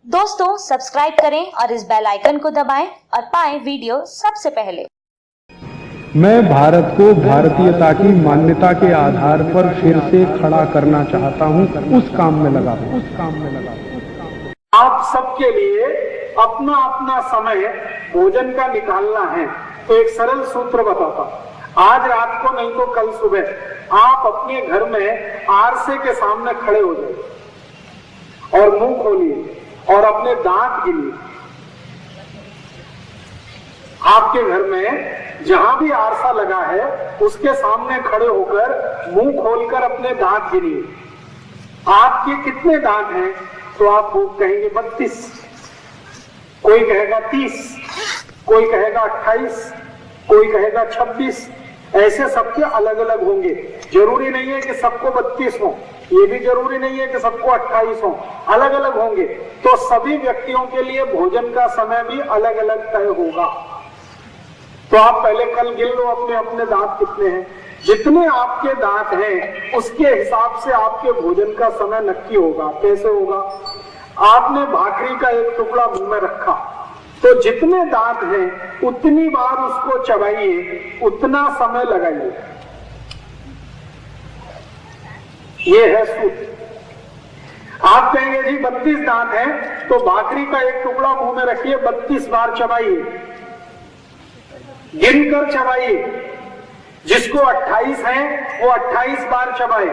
दोस्तों सब्सक्राइब करें और इस बेल आइकन को दबाएं और पाएं वीडियो सबसे पहले। मैं भारत को भारतीयता की मान्यता के आधार पर फिर से खड़ा करना चाहता हूं, उस काम में लगा हूं। आप सबके लिए अपना अपना समय भोजन का निकालना है। तो एक सरल सूत्र बताता हूं। आज रात को नहीं तो कल सुबह आप अपने घर में आरसे के सामने खड़े हो जाइए और मुंह खोलिए और अपने दांत गिनिए। आपके घर में जहां भी आरसा लगा है उसके सामने खड़े होकर मुंह खोलकर अपने दांत गिनिए। आपके कितने दांत हैं? तो आप कहेंगे 32, कोई कहेगा 30, कोई कहेगा 28, कोई कहेगा 26। ऐसे सबके अलग अलग होंगे। जरूरी नहीं है कि सबको 32 हो, ये भी जरूरी नहीं है कि सबको 28 हो, अलग अलग होंगे। तो सभी व्यक्तियों के लिए भोजन का समय भी अलग अलग तय होगा। तो आप पहले कल गिन लो अपने अपने दांत कितने हैं। जितने आपके दांत हैं उसके हिसाब से आपके भोजन का समय नक्की होगा। कैसे होगा? आपने भाकरी का एक टुकड़ा मुंह में रखा तो जितने दांत हैं उतनी बार उसको चबाइए, उतना समय लगाइए। ये है सूत्र। आप कहेंगे जी 32 दांत हैं तो भाकरी का एक टुकड़ा मुंह में रखिए, 32 बार चबाइए, गिनकर चबाइए। जिसको 28 है वो 28 बार चबाए,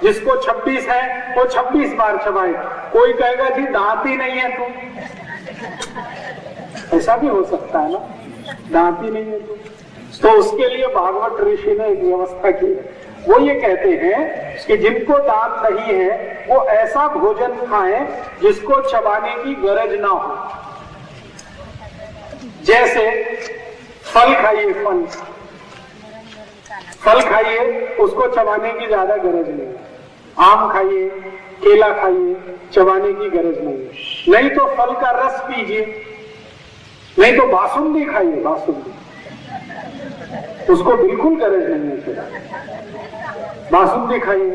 जिसको 26 है वो 26 बार चबाए। कोई कहेगा जी दांत ही नहीं है ऐसा भी हो सकता है ना, दांत ही नहीं है तो उसके लिए भागवत ऋषि ने एक व्यवस्था की है। वो ये कहते हैं कि जिनको दांत नहीं है वो ऐसा भोजन खाएं जिसको चबाने की गरज ना हो। जैसे फल खाइए, फल खाइए, उसको चबाने की ज्यादा गरज नहीं है। आम खाइए, केला खाइए, चबाने की गरज नहीं है। नहीं तो फल का रस पीजिए, नहीं तो बासुंदी खाइए, बासुंदी, उसको बिल्कुल गरज नहीं है। बासुंदी खाइए,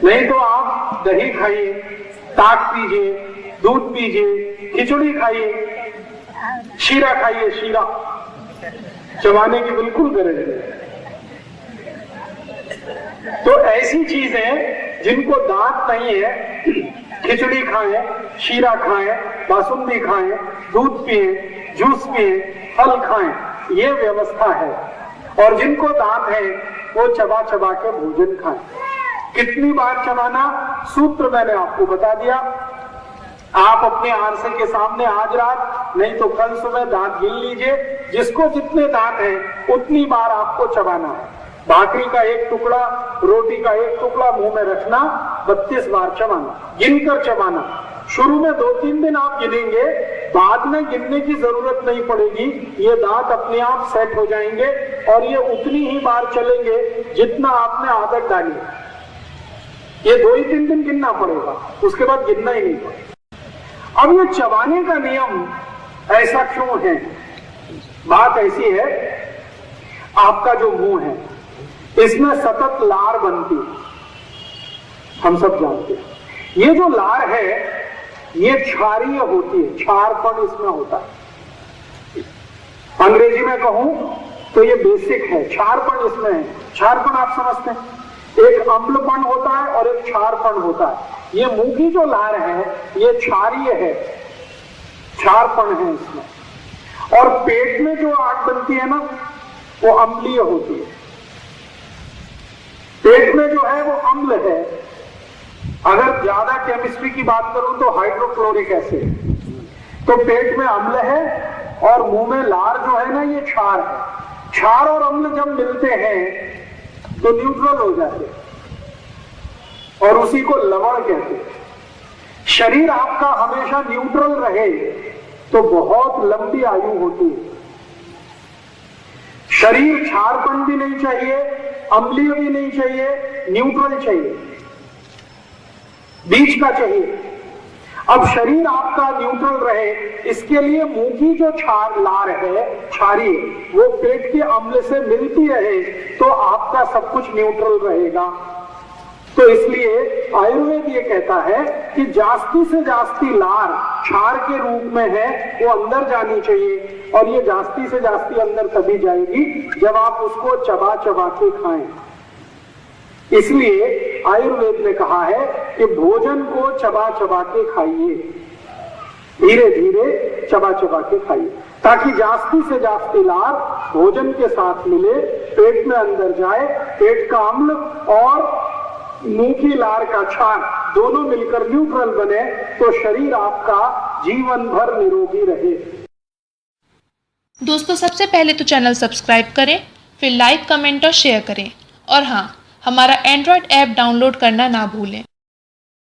नहीं तो आप दही खाइए, ताक पीजिए, दूध पीजिए, खिचड़ी खाइए, शीरा खाइए, शीरा, चबाने की बिल्कुल गरज नहीं। तो ऐसी चीजें जिनको दांत नहीं है, खिचड़ी खाएं, शीरा खाएं, बासुंदी खाएं, दूध पिए, जूस पिए, फल खाएं, ये व्यवस्था है। और जिनको दांत है वो चबा चबा के भोजन खाएं। कितनी बार चबाना? सूत्र मैंने आपको बता दिया। आप अपने आरसे के सामने आज रात नहीं तो कल सुबह दांत गिन लीजिए। जिसको जितने दांत हैं उतनी बार आपको चबाना है। भाकरी का एक टुकड़ा, रोटी का एक टुकड़ा मुंह में रखना, 32 बार चबाना, गिनकर चबाना। शुरू में 2-3 दिन आप गिनेंगे, बाद में गिनने की जरूरत नहीं पड़ेगी। ये दांत अपने आप सेट हो जाएंगे और ये उतनी ही बार चलेंगे जितना आपने आदत डाली। ये 2-3 दिन गिनना पड़ेगा, उसके बाद गिनना ही नहीं पड़ेगा। अब ये चबाने का नियम ऐसा क्यों है? बात ऐसी है, आपका जो मुंह है इसमें सतत लार बनती है, हम सब जानते हैं। ये जो लार है ये क्षारीय होती है, क्षारपण इसमें होता है। अंग्रेजी में कहूं तो ये बेसिक है, क्षारपण इसमें है। क्षारपण आप समझते हैं, एक अम्लपन होता है और एक क्षारपण होता है। ये मुंह की जो लार है ये क्षारीय है, क्षारपण है इसमें। और पेट में जो आग बनती है ना वो अम्लीय होती है। पेट में जो है वो अम्ल है। अगर ज्यादा केमिस्ट्री की बात करूं तो हाइड्रोक्लोरिक एसिड। तो पेट में अम्ल है और मुंह में लार जो है ना ये क्षार है। क्षार और अम्ल जब मिलते हैं तो न्यूट्रल हो जाते हैं और उसी को लवण कहते हैं। शरीर आपका हमेशा न्यूट्रल रहे तो बहुत लंबी आयु होती है। शरीर क्षारपण भी नहीं चाहिए, अम्लीय भी नहीं चाहिए, न्यूट्रल चाहिए, बीच का चाहिए। अब शरीर आपका न्यूट्रल रहे इसके लिए मुंह की जो क्षार लार है क्षारीय वो पेट के अम्ल से मिलती रहे तो आपका सब कुछ न्यूट्रल रहेगा। तो इसलिए आयुर्वेद ये कहता है कि जास्ती से जास्ती लार क्षार के रूप में है वो अंदर जानी चाहिए, और ये जास्ती से जास्ती अंदर तभी जाएगी जब आप उसको चबा चबा के खाएं। इसलिए आयुर्वेद ने कहा है कि भोजन को चबा चबा के खाइए, धीरे धीरे चबा चबा के खाइए, ताकि जास्ती से जास्ती लार भोजन के साथ मिले, पेट में अंदर जाए, पेट का अम्ल और मुंह की लार का क्षार दोनों मिलकर न्यूट्रल बने, तो शरीर आपका जीवन भर निरोगी रहे। दोस्तों, सबसे पहले तो चैनल सब्सक्राइब करें, फिर लाइक, कमेंट और शेयर करें, और हाँ, हमारा एंड्रॉयड ऐप डाउनलोड करना ना भूलें।